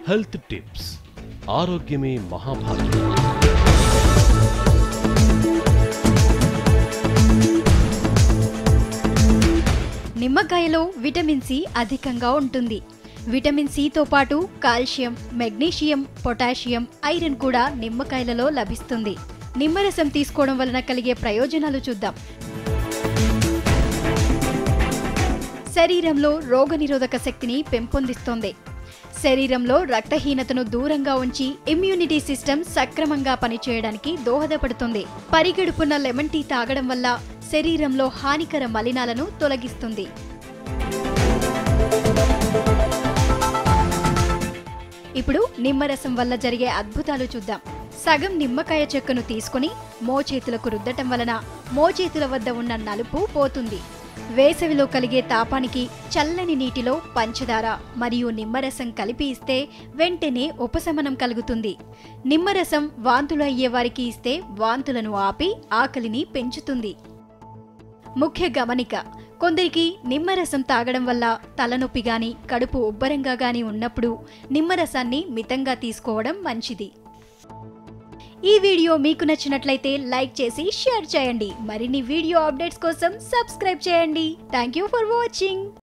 Health tips. ఆరోగ్యమే మహాభాగ్యం. నిమ్మకాయలో vitamin C అధికంగా ఉంటుంది. విటమిన్ సితో పాటు కాల్షియం, మెగ్నీషియం, పొటాషియం, ఐరన్ కూడా నిమ్మకాయలలో లభిస్తుంది. నిమ్మరసం తీసుకోవడం వలన కలిగే ప్రయోజనాలు చూద్దాం. శరీరంలో రోగనిరోధక శక్తిని పెంపొందిస్తుంది. శరీరంలో రక్తహీనతను దూరంగా ఉంచి ఇమ్యూనిటీ సిస్టమ్ సక్రమంగా పనిచేయడానికి దోహదపడుతుంది. పరిగెడుపున లెమన్ టీ తాగడం వల్ల శరీరంలో హానికర మలినాలను తొలగిస్తుంది. ఇప్పుడు నిమ్మరసం వల్ల జరిగే అద్భుతాలు చూద్దాం. సగం నిమ్మకాయ చెక్కను తీసుకుని మోచేతులకు రుద్దటం వలన మోచేతుల వద్ద ఉన్న నలుపు పోతుంది. వేసవిలో కలిగే తాపానికి చల్లని నీటిలో పంచదార మరియు నిమ్మరసం కలిపి ఇస్తే వెంటనే ఉపశమనం కలుగుతుంది. నిమ్మరసం వాంతులు అయ్యే వారికి ఇస్తే వాంతులను ఆపి ఆకలిని పెంచుతుంది. ముఖ్య గమనిక: కొందరికి నిమ్మరసం తాగడం వల్ల తలనొప్పి గాని, కడుపు ఉబ్బరంగా గాని ఉన్నప్పుడు నిమ్మరసాన్ని మితంగా తీసుకోవడం మంచిది. ఈ వీడియో మీకు నచ్చినట్లయితే లైక్ చేసి షేర్ చేయండి. మరిన్ని వీడియో అప్డేట్స్ కోసం సబ్స్క్రైబ్ చేయండి. Thank you for watching.